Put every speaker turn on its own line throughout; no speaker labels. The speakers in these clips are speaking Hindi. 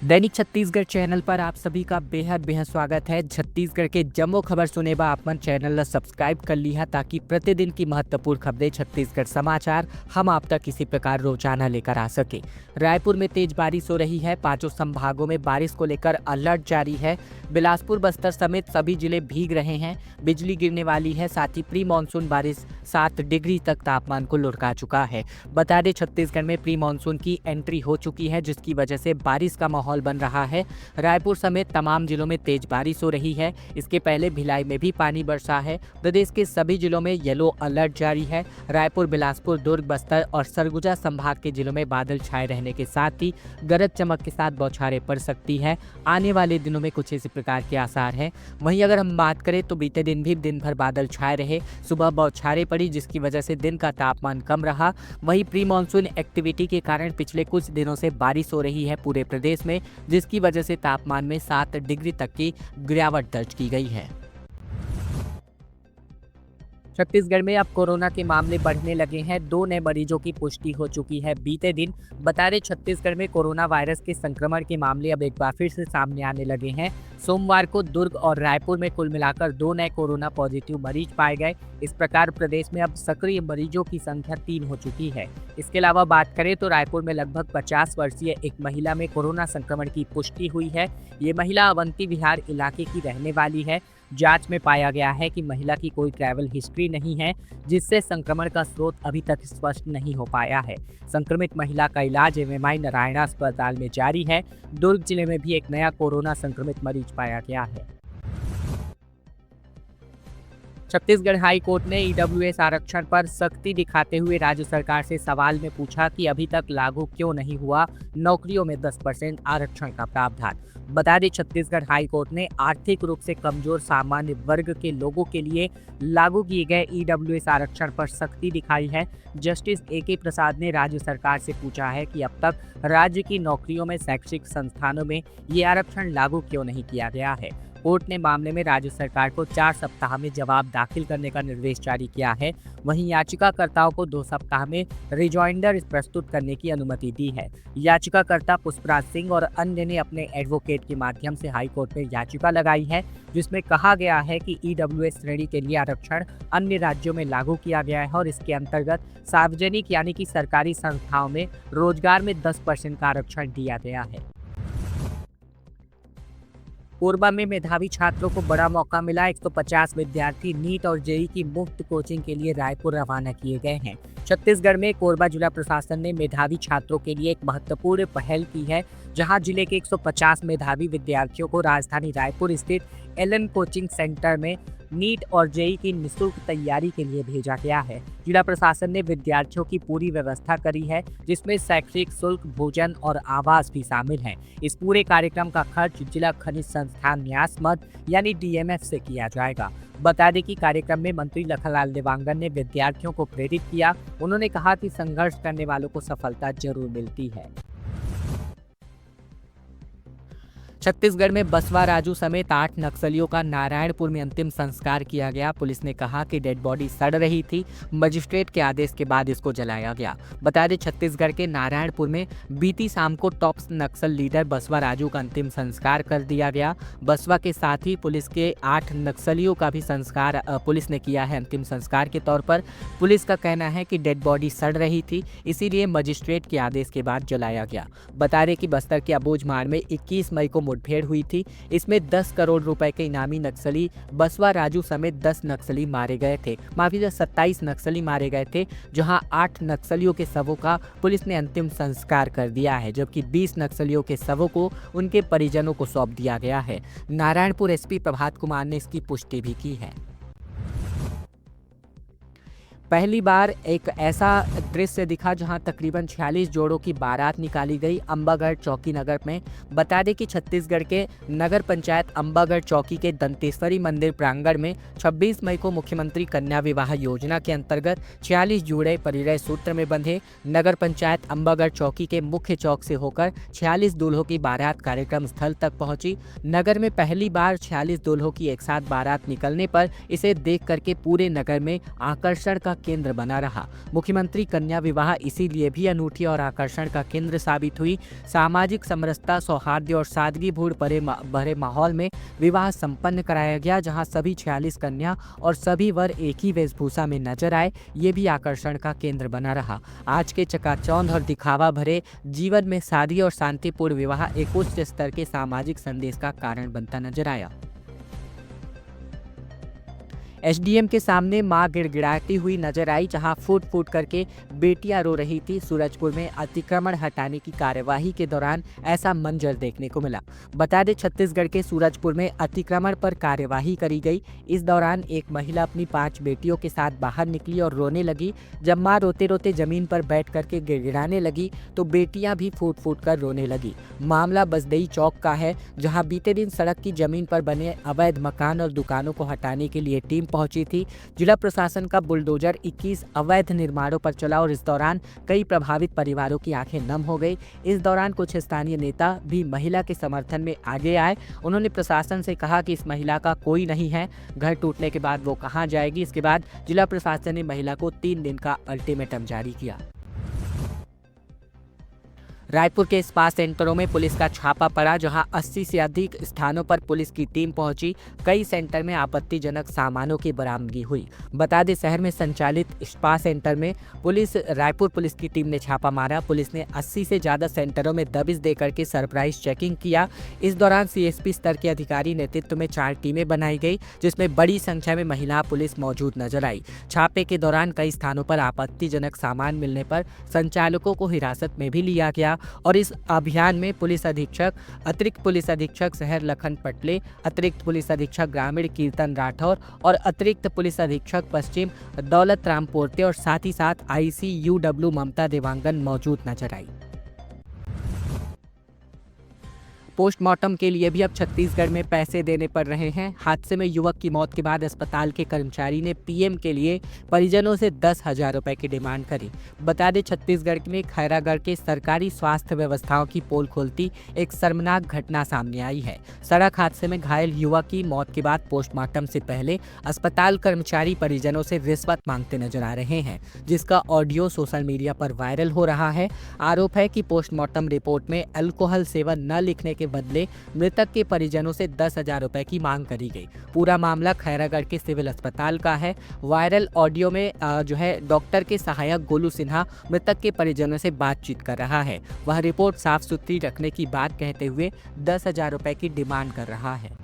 दैनिक छत्तीसगढ़ चैनल पर आप सभी का बेहद बेहद स्वागत है। छत्तीसगढ़ के जम्मो खबर सुने बा अपन चैनल ला सब्सक्राइब कर लिहा ताकि प्रतिदिन की महत्वपूर्ण खबरें छत्तीसगढ़ समाचार हम आप तक किसी प्रकार रोजाना लेकर आ सके। रायपुर में तेज बारिश हो रही है। पांचों संभागों में बारिश को लेकर अलर्ट जारी है। बिलासपुर बस्तर समेत सभी जिले भीग रहे हैं। बिजली गिरने वाली है। साथ ही प्री मानसून बारिश 7 डिग्री तक तापमान को लुढ़का चुका है। बता दें छत्तीसगढ़ में प्री मानसून की एंट्री हो चुकी है, जिसकी वजह से बारिश का माहौल बन रहा है। रायपुर समेत तमाम जिलों में तेज बारिश हो रही है। इसके पहले भिलाई में भी पानी बरसा है। प्रदेश के सभी जिलों में येलो अलर्ट जारी है। रायपुर, बिलासपुर, दुर्ग, बस्तर और सरगुजा संभाग के जिलों में बादल छाए रहने के साथ ही गरज चमक के साथ बौछारें पड़ सकती है। आने वाले दिनों में कुछ इसी प्रकार के आसार हैं। वहीं अगर हम बात करें तो बीते दिन भी दिन भर बादल छाए रहे। सुबह बौछारें पड़ी, जिसकी वजह से दिन का तापमान कम रहा। वहीं प्री मानसून एक्टिविटी के कारण पिछले कुछ दिनों से बारिश हो रही है पूरे प्रदेश में, जिसकी वजह से तापमान में 7 डिग्री तक की गिरावट दर्ज की गई है। छत्तीसगढ़ में अब कोरोना के मामले बढ़ने लगे हैं। 2 नए मरीजों की पुष्टि हो चुकी है बीते दिन। बता दें छत्तीसगढ़ में कोरोना वायरस के संक्रमण के मामले अब एक बार फिर से सामने आने लगे हैं। सोमवार को दुर्ग और रायपुर में कुल मिलाकर 2 नए कोरोना पॉजिटिव मरीज पाए गए। इस प्रकार प्रदेश में अब सक्रिय मरीजों की संख्या 3 हो चुकी है। इसके अलावा बात करें तो रायपुर में लगभग 50 वर्षीय एक महिला में कोरोना संक्रमण की पुष्टि हुई है। ये महिला अवंती विहार इलाके की रहने वाली है। जांच में पाया गया है कि महिला की कोई ट्रैवल हिस्ट्री नहीं है, जिससे संक्रमण का स्रोत अभी तक स्पष्ट नहीं हो पाया है। संक्रमित महिला का इलाज एमएमआई नारायणा अस्पताल में जारी है। दुर्ग जिले में भी एक नया कोरोना संक्रमित मरीज पाया गया है। छत्तीसगढ़ हाई कोर्ट ने ईडब्ल्यूएस आरक्षण पर सख्ती दिखाते हुए राज्य सरकार से सवाल में पूछा कि अभी तक लागू क्यों नहीं हुआ नौकरियों में 10% आरक्षण का प्रावधान। बता दें छत्तीसगढ़ हाई कोर्ट ने आर्थिक रूप से कमजोर सामान्य वर्ग के लोगों के लिए लागू किए गए ईडब्ल्यूएस आरक्षण पर सख्ती दिखाई है। Justice A K. प्रसाद ने राज्य सरकार से पूछा है कि अब तक राज्य की नौकरियों में शैक्षिक संस्थानों में ये आरक्षण लागू क्यों नहीं किया गया है। कोर्ट ने मामले में राज्य सरकार को 4 सप्ताह में जवाब दाखिल करने का निर्देश जारी किया है। वहीं याचिकाकर्ताओं को 2 सप्ताह में रिजॉइंडर प्रस्तुत करने की अनुमति दी है। याचिकाकर्ता पुष्पराज सिंह और अन्य ने अपने एडवोकेट के माध्यम से हाईकोर्ट में याचिका लगाई है, जिसमें कहा गया है कि ईडब्ल्यूएस श्रेणी के लिए आरक्षण अन्य राज्यों में लागू किया गया है और इसके अंतर्गत सार्वजनिक यानी कि सरकारी संस्थाओं में रोजगार में 10% का आरक्षण दिया गया है। कोरबा में मेधावी छात्रों को बड़ा मौका मिला। 150 विद्यार्थी नीट और जेईई की मुफ्त कोचिंग के लिए रायपुर रवाना किए गए हैं। छत्तीसगढ़ में कोरबा जिला प्रशासन ने मेधावी छात्रों के लिए एक महत्वपूर्ण पहल की है, जहां जिले के 150 मेधावी विद्यार्थियों को राजधानी रायपुर स्थित एलन कोचिंग सेंटर में नीट और जेईई की निःशुल्क तैयारी के लिए भेजा गया है। जिला प्रशासन ने विद्यार्थियों की पूरी व्यवस्था करी है, जिसमें शैक्षिक शुल्क, भोजन और आवास भी शामिल हैं। इस पूरे कार्यक्रम का खर्च जिला खनिज संस्थान न्यास मद यानी डीएमएफ से किया जाएगा। बता दें कि कार्यक्रम में मंत्री लखनलाल देवांगन ने विद्यार्थियों को प्रेरित किया। उन्होंने कहा कि संघर्ष करने वालों को सफलता जरूर मिलती है। छत्तीसगढ़ में बसवा राजू समेत 8 नक्सलियों का नारायणपुर में अंतिम संस्कार किया गया। पुलिस ने कहा कि डेड बॉडी सड़ रही थी। मजिस्ट्रेट के आदेश के बाद इसको जलाया गया। बता दें छत्तीसगढ़ के नारायणपुर में बीती शाम को टॉप नक्सल लीडर बसवा राजू का अंतिम संस्कार कर दिया गया। बसवा के साथ ही पुलिस के 8 नक्सलियों का भी संस्कार पुलिस ने किया है अंतिम संस्कार के तौर पर। पुलिस का कहना है कि डेड बॉडी सड़ रही थी, इसीलिए मजिस्ट्रेट के आदेश के बाद जलाया गया। बता दें कि बस्तर के अबूझमाड़ में 21 मई को मुठभेड़ हुई थी। इसमें 10 करोड़ रुपए के इनामी नक्सली बसवा राजू समेत 10 नक्सली मारे गए थे। 27 नक्सली मारे गए थे, जहां 8 नक्सलियों के शवों का पुलिस ने अंतिम संस्कार कर दिया है, जबकि 20 नक्सलियों के शवों को उनके परिजनों को सौंप दिया गया है। नारायणपुर एसपी प्रभात कुमार ने इसकी पुष्टि भी की है। पहली बार एक ऐसा दृश्य दिखा जहां तकरीबन 46 जोड़ों की बारात निकाली गई अंबागढ़ चौकी नगर में। बता दें कि छत्तीसगढ़ के नगर पंचायत अंबागढ़ चौकी के दंतेश्वरी मंदिर प्रांगण में 26 मई को मुख्यमंत्री कन्या विवाह योजना के अंतर्गत 46 जोड़े परिणय सूत्र में बंधे। नगर पंचायत अंबागढ़ चौकी के मुख्य चौक से होकर 46 दूल्हों की बारात कार्यक्रम स्थल तक पहुंची। नगर में पहली बार 46 दूल्हों की एक साथ बारात निकलने पर इसे देख करके पूरे नगर में आकर्षण का केंद्र बना रहा। मुख्यमंत्री कन्या विवाह इसीलिए भी अनूठी और आकर्षण का केंद्र साबित हुई। सामाजिक समरसता, सौहार्द और सादगीपूर्ण भरे माहौल में विवाह संपन्न कराया गया, जहां सभी 46 कन्या और सभी वर एक ही वेशभूषा में नजर आए। ये भी आकर्षण का केंद्र बना रहा। आज के चकाचौंध और दिखावा भरे जीवन में सादगी और शांतिपूर्ण विवाह एक उच्च स्तर के सामाजिक संदेश का कारण बनता नजर आया। एसडीएम के सामने मां गिड़गिड़ाती हुई नजर आई, जहां फूट फूट करके बेटियां रो रही थी। सूरजपुर में अतिक्रमण हटाने की कार्यवाही के दौरान ऐसा मंजर देखने को मिला। बता दें, छत्तीसगढ़ के सूरजपुर में अतिक्रमण पर कार्यवाही करी गई। इस दौरान एक महिला अपनी 5 बेटियों के साथ बाहर निकली और रोने लगी। जब मां रोते रोते जमीन पर बैठ करके गिड़गिड़ाने लगी तो बेटियां भी फूट फूट कर रोने लगी। मामला बसदेई चौक का है, जहां बीते दिन सड़क की जमीन पर बने अवैध मकान और दुकानों को हटाने के लिए टीम पहुंची थी। जिला प्रशासन का बुलडोजर 21 अवैध निर्माणों पर चला और इस दौरान कई प्रभावित परिवारों की आंखें नम हो गई। इस दौरान कुछ स्थानीय नेता भी महिला के समर्थन में आगे आए। उन्होंने प्रशासन से कहा कि इस महिला का कोई नहीं है, घर टूटने के बाद वो कहां जाएगी। इसके बाद जिला प्रशासन ने महिला को 3 दिन का अल्टीमेटम जारी किया। रायपुर के स्पा सेंटरों में पुलिस का छापा पड़ा, जहां 80 से अधिक स्थानों पर पुलिस की टीम पहुंची। कई सेंटर में आपत्तिजनक सामानों की बरामदगी हुई। बता दें, शहर में संचालित स्पा सेंटर में रायपुर पुलिस की टीम ने छापा मारा। पुलिस ने 80 से ज़्यादा सेंटरों में दबिश देकर के सरप्राइज चेकिंग किया। इस दौरान सीएसपी स्तर के अधिकारी नेतृत्व में 4 टीमें बनाई गई, जिसमें बड़ी संख्या में महिला पुलिस मौजूद नजर आई। छापे के दौरान कई स्थानों पर आपत्तिजनक सामान मिलने पर संचालकों को हिरासत में भी लिया गया और इस अभियान में पुलिस अधीक्षक, अतिरिक्त पुलिस अधीक्षक शहर लखन पटले, अतिरिक्त पुलिस अधीक्षक ग्रामीण कीर्तन राठौर और अतिरिक्त पुलिस अधीक्षक पश्चिम दौलत राम पोर्ते और साथ ही साथ ICUW ममता देवांगन मौजूद नजर आई। पोस्टमार्टम के लिए भी अब छत्तीसगढ़ में पैसे देने पड़ रहे हैं। हादसे में युवक की मौत के बाद अस्पताल के कर्मचारी ने पीएम के लिए परिजनों से 10,000 रुपए की डिमांड करी। बता दें, छत्तीसगढ़ में खैरागढ़ के सरकारी स्वास्थ्य व्यवस्थाओं की पोल खोलती एक शर्मनाक घटना सामने आई है। सड़क हादसे में घायल युवक की मौत के बाद पोस्टमार्टम से पहले अस्पताल कर्मचारी परिजनों से रिश्वत मांगते नजर आ रहे हैं, जिसका ऑडियो सोशल मीडिया पर वायरल हो रहा है। आरोप है कि पोस्टमार्टम रिपोर्ट में अल्कोहल सेवन न लिखने के बदले मृतक के परिजनों से 10,000 रुपए की मांग करी गई। पूरा मामला खैरागढ़ के सिविल अस्पताल का है। वायरल ऑडियो में डॉक्टर के सहायक गोलू सिन्हा मृतक के परिजनों से बातचीत कर रहा है। वह रिपोर्ट साफ सुथरी रखने की बात कहते हुए 10,000 रुपए की डिमांड कर रहा है।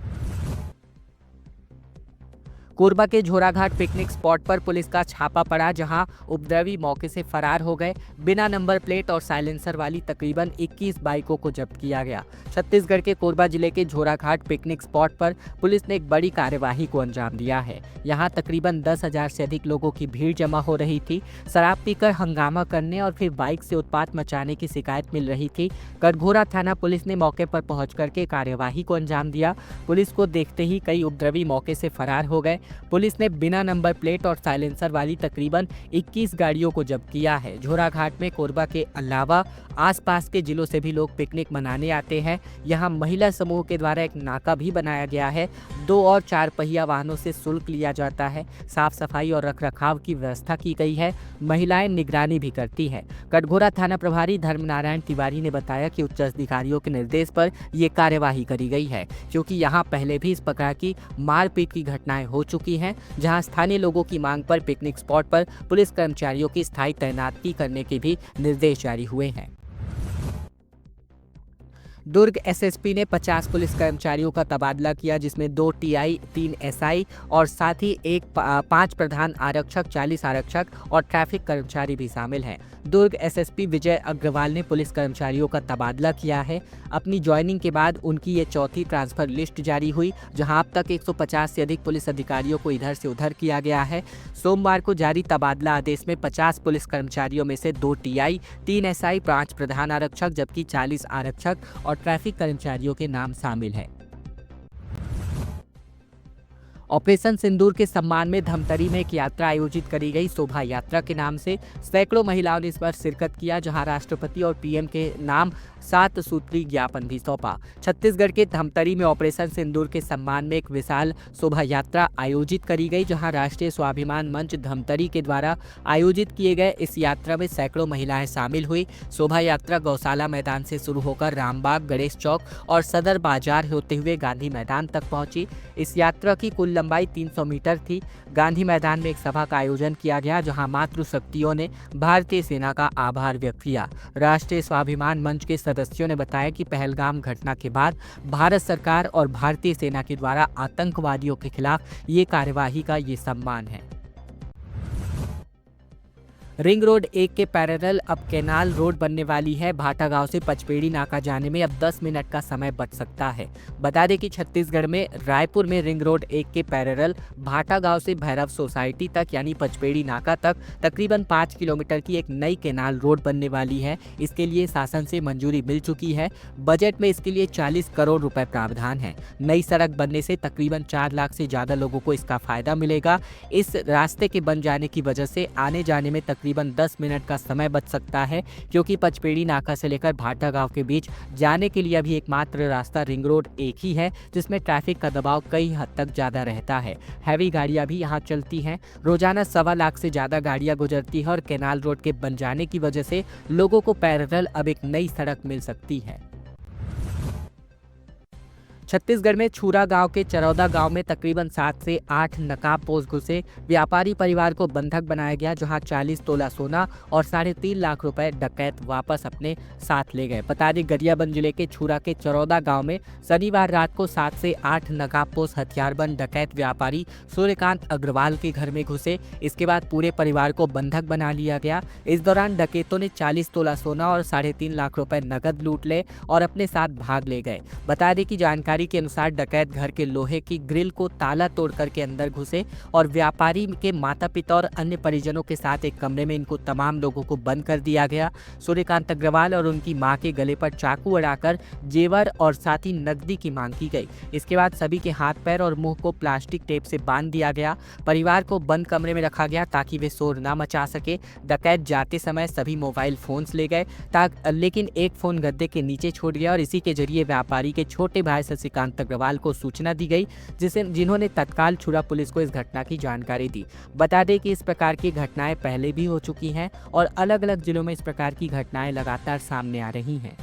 कोरबा के झोराघाट पिकनिक स्पॉट पर पुलिस का छापा पड़ा, जहां उपद्रवी मौके से फरार हो गए। बिना नंबर प्लेट और साइलेंसर वाली तकरीबन 21 बाइकों को जब्त किया गया। छत्तीसगढ़ के कोरबा जिले के झोराघाट पिकनिक स्पॉट पर पुलिस ने एक बड़ी कार्यवाही को अंजाम दिया है। यहां तकरीबन 10,000 से अधिक लोगों की भीड़ जमा हो रही थी। शराब पीकर हंगामा करने और फिर बाइक से उत्पात मचाने की शिकायत मिल रही थी। कटघोरा थाना पुलिस ने मौके पर पहुंच करके कार्यवाही को अंजाम दिया। पुलिस को देखते ही कई उपद्रवी मौके से फरार हो गए। पुलिस ने बिना नंबर प्लेट और साइलेंसर वाली तकरीबन 21 गाड़ियों को जब्त किया है। झोराघाट में कोरबा के अलावा आसपास के जिलों से भी लोग पिकनिक मनाने आते हैं। यहां महिला समूह के द्वारा एक नाका भी बनाया गया है। 2 और 4 पहिया वाहनों से शुल्क लिया जाता है। साफ सफाई और रखरखाव की व्यवस्था की गई है। महिलाएं निगरानी भी करती हैं। कटघोरा थाना प्रभारी धर्मनारायण तिवारी ने बताया कि उच्च अधिकारियों के निर्देश पर ये कार्यवाही करी गई है, क्योंकि यहां पहले भी इस प्रकार की मारपीट की घटनाएं हो चुकी हैं, जहां स्थानीय लोगों की मांग पर पिकनिक स्पॉट पर पुलिस कर्मचारियों की स्थायी तैनाती करने के भी निर्देश जारी हुए हैं। दुर्ग एसएसपी ने 50 पुलिस कर्मचारियों का तबादला किया, जिसमें 2 टीआई, 3 एसआई और साथ ही 5 प्रधान आरक्षक, 40 आरक्षक और ट्रैफिक कर्मचारी भी शामिल हैं। दुर्ग एसएसपी विजय अग्रवाल ने पुलिस कर्मचारियों का तबादला किया है। अपनी ज्वाइनिंग के बाद उनकी ये चौथी ट्रांसफर लिस्ट जारी हुई, जहां अब तक 150 से अधिक पुलिस अधिकारियों को इधर से उधर किया गया है। सोमवार को जारी तबादला आदेश में 50 पुलिस कर्मचारियों में से 2 टीआई, 3 एसआई, 5 प्रधान आरक्षक जबकि 40 आरक्षक और ट्रैफिक कर्मचारियों के नाम शामिल हैं। ऑपरेशन सिंदूर के सम्मान में धमतरी में एक यात्रा आयोजित करी गई। शोभा यात्रा के नाम से सैकड़ों महिलाओं ने इस पर शिरकत किया, जहां राष्ट्रपति और पीएम के नाम 7 सूत्री ज्ञापन भी सौंपा। छत्तीसगढ़ के धमतरी में ऑपरेशन सिंदूर के सम्मान में एक विशाल शोभा यात्रा आयोजित करी गई, जहां राष्ट्रीय स्वाभिमान मंच धमतरी के द्वारा आयोजित किए गए इस यात्रा में सैकड़ों महिलाएं शामिल हुई। शोभा यात्रा गौशाला मैदान से शुरू होकर रामबाग, गणेश चौक और सदर बाजार होते हुए गांधी मैदान तक पहुंची। इस यात्रा की कुल लंबाई 300 मीटर थी। गांधी मैदान में एक सभा का आयोजन किया गया, जहां मातृशक्तियों ने भारतीय सेना का आभार व्यक्त किया। राष्ट्रीय स्वाभिमान मंच के सदस्यों ने बताया कि पहलगाम घटना के बाद भारत सरकार और भारतीय सेना के द्वारा आतंकवादियों के खिलाफ ये कार्यवाही का ये सम्मान है। रिंग रोड 1 के पैरेलल अब कैनाल रोड बनने वाली है। भाटा गांव से पचपेड़ी नाका जाने में अब 10 मिनट का समय बच सकता है। बता दें कि छत्तीसगढ़ में रायपुर में रिंग रोड 1 के पैरेलल भाटा गांव से भैरव सोसाइटी तक यानी पचपेड़ी नाका तक तकरीबन 5 किलोमीटर की एक नई कैनाल रोड बनने वाली है। इसके लिए शासन से मंजूरी मिल चुकी है। बजट में इसके लिए 40 करोड़ रुपए प्रावधान है। नई सड़क बनने से तकरीबन 4 लाख से ज्यादा लोगों को इसका फायदा मिलेगा। इस रास्ते के बन जाने की वजह से आने जाने में तकरीबन 10 मिनट का समय बच सकता है, क्योंकि पचपेड़ी नाका से लेकर भाटा गांव के बीच जाने के लिए अभी एकमात्र रास्ता रिंग रोड 1 ही है, जिसमें ट्रैफिक का दबाव कई हद तक ज्यादा रहता है। हैवी गाड़ियां भी यहां चलती हैं। रोजाना 1.25 लाख से ज्यादा गाड़ियां गुजरती है और कैनाल रोड के बन जाने की वजह से लोगों को पैरेलल अब एक नई सड़क मिल सकती है। छत्तीसगढ़ में छूरा गांव के चरौदा गांव में तकरीबन 7 से 8 नकाबपोश घुसे व्यापारी परिवार को बंधक बनाया गया, जहां 40 तोला सोना और 3.5 लाख रुपए डकैत वापस अपने साथ ले गए। बता दें गरियाबंद जिले के छूरा के चरौदा गांव में शनिवार रात को 7 से 8 नकाबपोश हथियारबंद डकैत व्यापारी सूर्यकांत अग्रवाल के घर में घुसे। इसके बाद पूरे परिवार को बंधक बना लिया गया। इस दौरान डकैतों ने 40 तोला सोना और 3.5 लाख रुपए नकद लूट ले और अपने साथ भाग ले गए। बता दें कि जानकारी के अनुसार डकैत घर के लोहे की ग्रिल को ताला तोड़ करके अंदर घुसे और व्यापारी के माता पिता और अन्य परिजनों के साथ एक कमरे में इनको तमाम लोगों को बंद कर दिया गया। सूर्यकांत अग्रवाल और उनकी मां के गले पर चाकू अड़ाकर जेवर और साथ ही नकदी की मांग की गई। इसके बाद सभी के हाथ पैर और मुंह को प्लास्टिक टेप से बांध दिया गया। परिवार को बंद कमरे में रखा गया ताकि वे शोर न मचा सके। डकैत जाते समय सभी मोबाइल फोन्स ले गए, लेकिन एक फोन गद्दे के नीचे छूट गया और इसी के जरिए व्यापारी के छोटे भाई शशिकांत अग्रवाल को सूचना दी गई, जिन्होंने तत्काल छुरा पुलिस को इस घटना की जानकारी दी। बता दें कि इस प्रकार की घटनाएं पहले भी हो चुकी हैं और अलग अलग जिलों में इस प्रकार की घटनाएं लगातार सामने आ रही हैं।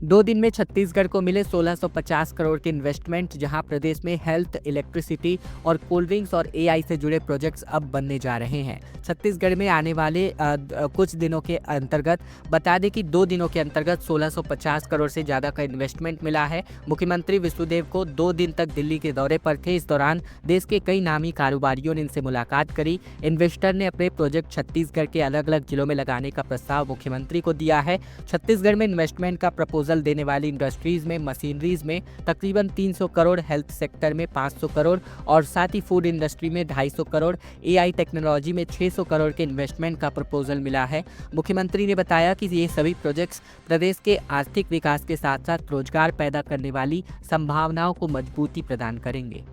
2 दिन में छत्तीसगढ़ को मिले 1650 करोड़ के इन्वेस्टमेंट, जहां प्रदेश में हेल्थ, इलेक्ट्रिसिटी और कोल्ड ड्रिंक्स और एआई से जुड़े प्रोजेक्ट्स अब बनने जा रहे हैं। छत्तीसगढ़ में आने वाले कुछ दिनों के अंतर्गत बता दें कि 2 दिनों के अंतर्गत 1650 करोड़ से ज़्यादा का इन्वेस्टमेंट मिला है। मुख्यमंत्री विष्णुदेव को 2 दिन तक दिल्ली के दौरे पर थे। इस दौरान देश के कई नामी कारोबारियों ने इनसे मुलाकात करी। इन्वेस्टर ने अपने प्रोजेक्ट छत्तीसगढ़ के अलग अलग जिलों में लगाने का प्रस्ताव मुख्यमंत्री को दिया है। छत्तीसगढ़ में इन्वेस्टमेंट का प्रपोजल देने वाली इंडस्ट्रीज में मशीनरीज में तकरीबन 300 करोड़, हेल्थ सेक्टर में 500 करोड़ और साथ ही फूड इंडस्ट्री में 250 करोड़, एआई टेक्नोलॉजी में 600 करोड़ के इन्वेस्टमेंट का प्रपोजल मिला है। मुख्यमंत्री ने बताया कि ये सभी प्रोजेक्ट्स प्रदेश के आर्थिक विकास के साथ साथ रोजगार पैदा करने वाली संभावनाओं को मजबूती प्रदान करेंगे।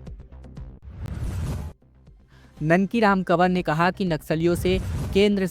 ननकीराम कंवर ने कहा कि नक्सलियों से केंद्र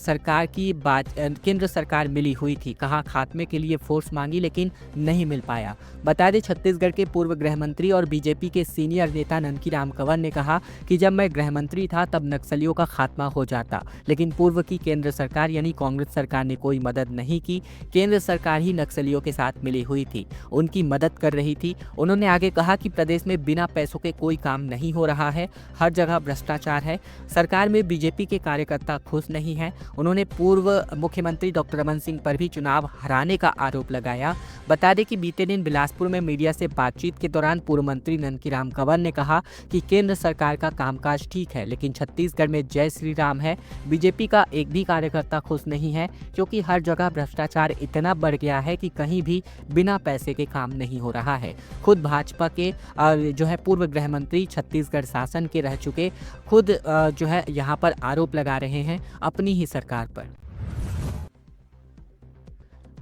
सरकार मिली हुई थी। कहा खात्मे के लिए फोर्स मांगी लेकिन नहीं मिल पाया। बता दें छत्तीसगढ़ के पूर्व गृह मंत्री और बीजेपी के सीनियर नेता ननकीराम कंवर ने कहा कि जब मैं गृह मंत्री था तब नक्सलियों का खात्मा हो जाता, लेकिन पूर्व की केंद्र सरकार यानी कांग्रेस सरकार ने कोई मदद नहीं की। केंद्र सरकार ही नक्सलियों के साथ मिली हुई थी, उनकी मदद कर रही थी। उन्होंने आगे कहा कि प्रदेश में बिना पैसों के कोई काम नहीं हो रहा है, हर जगह भ्रष्टाचार है, सरकार में बीजेपी के कार्यकर्ता खुश नहीं हैं। उन्होंने पूर्व मुख्यमंत्री डॉक्टर रमन सिंह पर भी चुनाव हराने का आरोप लगाया। बता दें कि बीते दिन बिलासपुर में मीडिया से बातचीत के दौरान पूर्व मंत्री ननकीराम कंवर ने कहा कि केंद्र सरकार का कामकाज ठीक है, लेकिन छत्तीसगढ़ में जय श्री राम है, बीजेपी का एक भी कार्यकर्ता खुश नहीं है, क्योंकि हर जगह भ्रष्टाचार इतना बढ़ गया है कि कहीं भी बिना पैसे के काम नहीं हो रहा है। खुद भाजपा के पूर्व गृह मंत्री छत्तीसगढ़ शासन के रह चुके खुद यहाँ पर आरोप लगा रहे हैं अपनी ही सरकार पर।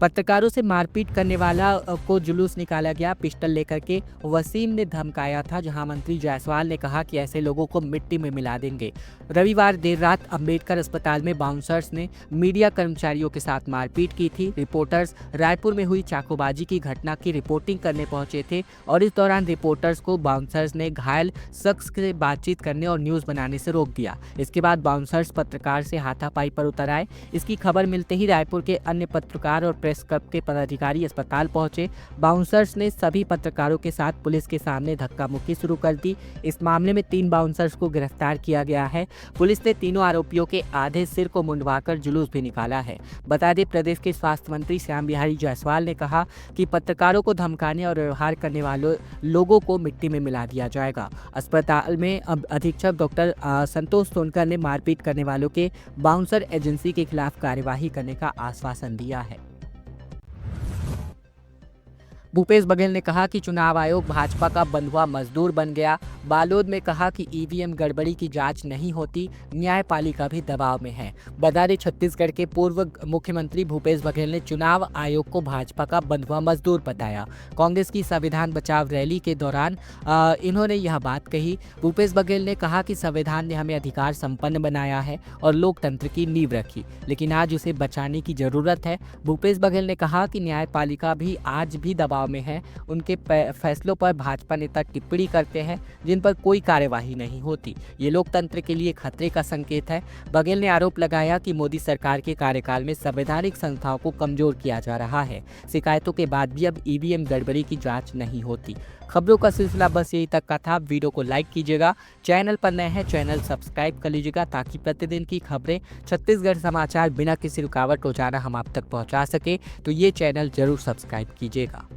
पत्रकारों से मारपीट करने वाला को जुलूस निकाला गया। पिस्टल लेकर के वसीम ने धमकाया था, जहां मंत्री जायसवाल ने कहा कि ऐसे लोगों को मिट्टी में मिला देंगे। रविवार देर रात अंबेडकर अस्पताल में बाउंसर्स ने मीडिया कर्मचारियों के साथ मारपीट की थी। रिपोर्टर्स रायपुर में हुई चाकूबाजी की घटना की रिपोर्टिंग करने पहुंचे थे और इस दौरान रिपोर्टर्स को बाउंसर्स ने घायल शख्स से बातचीत करने और न्यूज बनाने से रोक दिया। इसके बाद बाउंसर्स पत्रकार से हाथापाई पर उतर आए। इसकी खबर मिलते ही रायपुर के अन्य पत्रकार और प्रेस क्लब के पदाधिकारी अस्पताल पहुंचे। बाउंसर्स ने सभी पत्रकारों के साथ पुलिस के सामने धक्का मुक्की शुरू कर दी। इस मामले में 3 बाउंसर्स को गिरफ्तार किया गया है। पुलिस ने तीनों आरोपियों के आधे सिर को मुंडवाकर जुलूस भी निकाला है। बता दें, प्रदेश के स्वास्थ्य मंत्री श्याम बिहारी जायसवाल ने कहा कि पत्रकारों को धमकाने और व्यवहार करने वाले लोगों को मिट्टी में मिला दिया जाएगा। अस्पताल में अब अधीक्षक डॉक्टर संतोष सोनकर ने मारपीट करने वालों के बाउंसर एजेंसी के खिलाफ कार्यवाही करने का आश्वासन दिया है। भूपेश बघेल ने कहा कि चुनाव आयोग भाजपा का बंधुआ मजदूर बन गया। बालोद में कहा कि ईवीएम गड़बड़ी की जांच नहीं होती, न्यायपालिका भी दबाव में है। बता दें, छत्तीसगढ़ के पूर्व मुख्यमंत्री भूपेश बघेल ने चुनाव आयोग को भाजपा का बंधुआ मजदूर बताया। कांग्रेस की संविधान बचाव रैली के दौरान इन्होंने यह बात कही। भूपेश बघेल ने कहा कि संविधान ने हमें अधिकार संपन्न बनाया है और लोकतंत्र की नींव रखी, लेकिन आज उसे बचाने की जरूरत है। भूपेश बघेल ने कहा कि न्यायपालिका भी आज भी दबाव में है। उनके फैसलों पर भाजपा नेता टिप्पणी करते हैं जिन पर कोई कार्यवाही नहीं होती। ये लोकतंत्र के लिए खतरे का संकेत है। बघेल ने आरोप लगाया कि मोदी सरकार के कार्यकाल में संवैधानिक संस्थाओं को कमजोर किया जा रहा है। शिकायतों के बाद भी अब ईवीएम गड़बड़ी की जांच नहीं होती। खबरों का सिलसिला बस यही तक का था। वीडियो को लाइक कीजिएगा, चैनल पर नए हैं चैनल सब्सक्राइब कर लीजिएगा ताकि प्रतिदिन की खबरें छत्तीसगढ़ समाचार बिना किसी रुकावट रोजाना हम आप तक पहुंचा सके। तो ये चैनल जरूर सब्सक्राइब कीजिएगा।